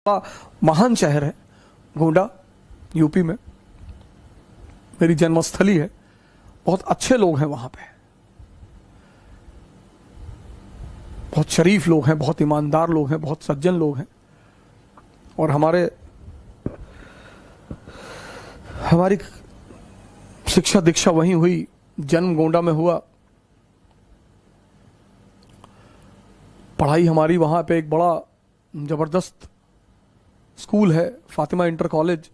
बड़ा महान शहर है गोंडा, यूपी में मेरी जन्मस्थली है। बहुत अच्छे लोग हैं वहां पे, बहुत शरीफ लोग हैं, बहुत ईमानदार लोग हैं, बहुत सज्जन लोग हैं। और हमारी शिक्षा दीक्षा वहीं हुई, जन्म गोंडा में हुआ, पढ़ाई हमारी वहां पे एक बड़ा जबरदस्त स्कूल है फातिमा इंटर कॉलेज।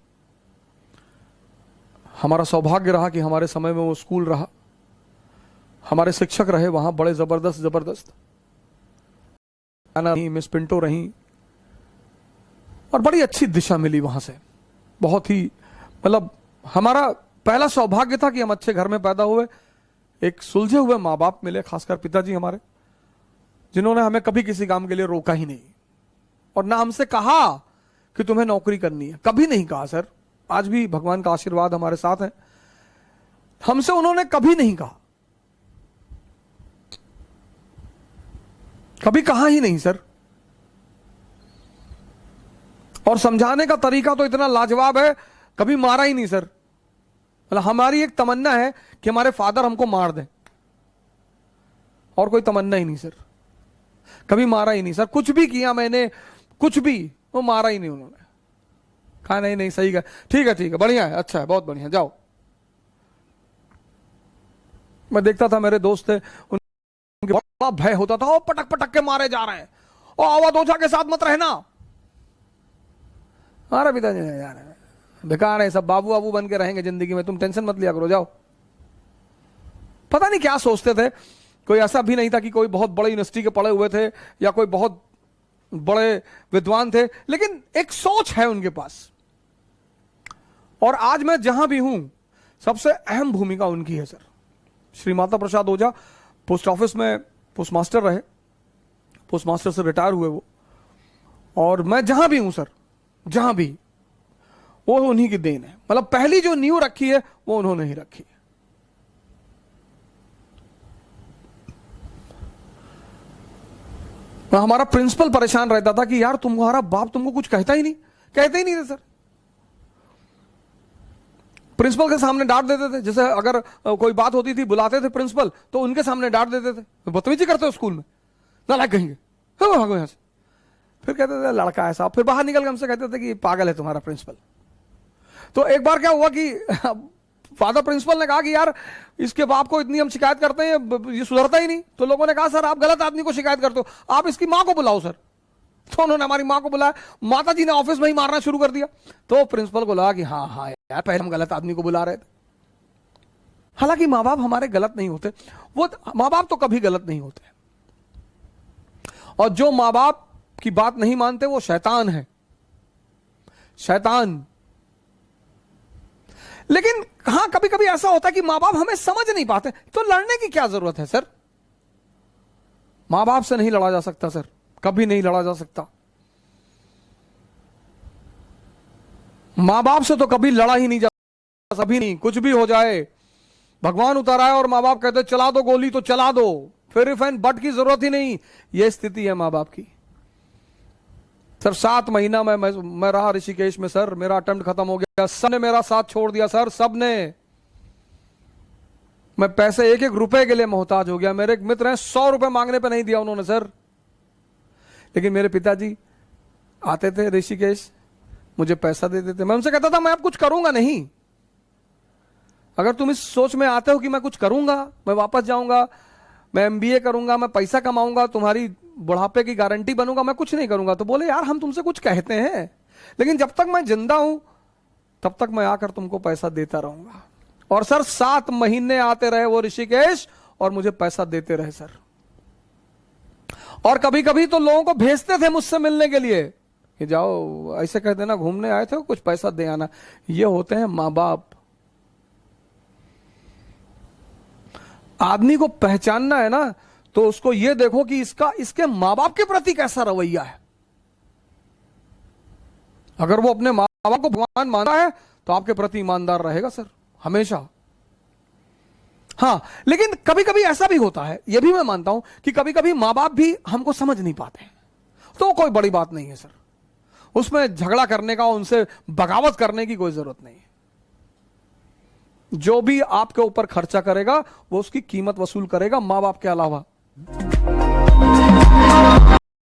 हमारा सौभाग्य रहा कि हमारे समय में वो स्कूल रहा, हमारे शिक्षक रहे वहां बड़े जबरदस्त मिस पिंटो रही, और बड़ी अच्छी दिशा मिली वहां से। बहुत ही मतलब हमारा पहला सौभाग्य था कि हम अच्छे घर में पैदा हुए, एक सुलझे हुए माँ बाप मिले, खासकर पिताजी हमारे, जिन्होंने हमें कभी किसी काम के लिए रोका ही नहीं और ना हमसे कहा कि तुम्हें नौकरी करनी है, कभी नहीं कहा सर। आज भी भगवान का आशीर्वाद हमारे साथ है, हमसे उन्होंने कभी नहीं कहा, कभी कहा ही नहीं सर। और समझाने का तरीका तो इतना लाजवाब है, कभी मारा ही नहीं सर। मतलब हमारी एक तमन्ना है कि हमारे फादर हमको मार दें, और कोई तमन्ना ही नहीं सर। कभी मारा ही नहीं सर, कुछ भी किया मैंने, कुछ भी, वो मारा ही नहीं उन्होंने। कहा नहीं नहीं सही है, ठीक है बढ़िया है, अच्छा है, बहुत बढ़िया, जाओ। मैं देखता था मेरे दोस्त थे, उनके बड़ा भय होता था, वो पटक पटक के मारे जा रहे हैं, और आवाज ओझा के साथ मत रहना। अरे पिताजी यार बेकार है सब, बाबू बाबू बन के रहेंगे जिंदगी में, तुम टेंशन मत लिया करो, जाओ। पता नहीं क्या सोचते थे। कोई ऐसा भी नहीं था कि कोई बहुत बड़े यूनिवर्सिटी के पढ़े हुए थे या कोई बहुत बड़े विद्वान थे, लेकिन एक सोच है उनके पास। और आज मैं जहां भी हूं, सबसे अहम भूमिका उनकी है सर। श्री माता प्रसाद ओझा पोस्ट ऑफिस में पोस्ट मास्टर रहे, पोस्ट मास्टर से रिटायर हुए वो, और मैं जहां भी हूं सर, जहां भी, वो उन्हीं की देन है। मतलब पहली जो नींव रखी है वो उन्होंने ही रखी है। हमारा प्रिंसिपल परेशान रहता था कि यार तुम्हारा बाप तुमको कुछ कहता ही नहीं, कहते ही नहीं थे सर। प्रिंसिपल के सामने डांट देते थे, जैसे अगर कोई बात होती थी बुलाते थे प्रिंसिपल, तो उनके सामने डांट देते थे, बदतमीजी करते हो स्कूल में, नालायक कहेंगे, भागो यहां से। फिर कहते थे लड़का ऐसा, फिर बाहर निकल के हमसे कहते थे कि पागल है तुम्हारा प्रिंसिपल। तो एक बार क्या हुआ कि फादर प्रिंसिपल ने कहा कि यार इसके बाप को इतनी हम शिकायत करते हैं, ये सुधरता ही नहीं। तो लोगों ने कहा सर आप गलत आदमी को शिकायत करते हो, आप इसकी मां को बुलाओ सर। तो उन्होंने हमारी मां को बुलाया, माता जी ने ऑफिस में ही मारना शुरू कर दिया। तो प्रिंसिपल को लगा कि हाँ यार पहले हम गलत आदमी को बुला रहे थे। हालांकि माँ बाप हमारे गलत नहीं होते, वो माँ बाप तो कभी गलत नहीं होते, और जो माँ बाप की बात नहीं मानते वो शैतान है, शैतान। लेकिन हां कभी कभी ऐसा होता है कि मां बाप हमें समझ नहीं पाते, तो लड़ने की क्या जरूरत है सर। मां बाप से नहीं लड़ा जा सकता सर, कभी नहीं लड़ा जा सकता। मां बाप से तो कभी लड़ा ही नहीं जा सकता, कभी नहीं। कुछ भी हो जाए, भगवान उतर आए और मां बाप कहते चला दो गोली तो चला दो, फिर इफ एंड बट की जरूरत ही नहीं। यह स्थिति है मां बाप की सर। 7 महीना मैं रहा ऋषिकेश में सर, मेरा अटेम्प्ट खत्म हो गया, सबने मेरा साथ छोड़ दिया सर, सबने। मैं पैसे एक रुपए के लिए मोहताज हो गया। मेरे एक मित्र हैं, 100 रुपए मांगने पे नहीं दिया उन्होंने सर। लेकिन मेरे पिताजी आते थे ऋषिकेश, मुझे पैसा दे देते। मैं उनसे कहता था मैं अब कुछ करूंगा नहीं, अगर तुम इस सोच में आते हो कि मैं कुछ करूंगा, मैं वापस जाऊंगा, मैं एमबीए करूंगा, मैं पैसा कमाऊंगा, तुम्हारी बुढ़ापे की गारंटी बनूंगा, मैं कुछ नहीं करूंगा। तो बोले यार हम तुमसे कुछ कहते हैं, लेकिन जब तक मैं जिंदा हूं तब तक मैं आकर तुमको पैसा देता रहूंगा। और सर 7 महीने आते रहे वो ऋषिकेश और मुझे पैसा देते रहे सर। और कभी कभी तो लोगों को भेजते थे मुझसे मिलने के लिए कि जाओ ऐसे कह देना घूमने आए थे, कुछ पैसा दे आना। ये होते हैं मां बाप। आदमी को पहचानना है ना, तो उसको यह देखो कि इसके मां बाप के प्रति कैसा रवैया है। अगर वो अपने मां बाप को भगवान मानता है तो आपके प्रति ईमानदार रहेगा सर, हमेशा। हां लेकिन कभी कभी ऐसा भी होता है, यह भी मैं मानता हूं कि कभी कभी मां बाप भी हमको समझ नहीं पाते हैं, तो कोई बड़ी बात नहीं है सर। उसमें झगड़ा करने का, उनसे बगावत करने की कोई जरूरत नहीं है। जो भी आपके ऊपर खर्चा करेगा वो उसकी कीमत वसूल करेगा, मां बाप के अलावा।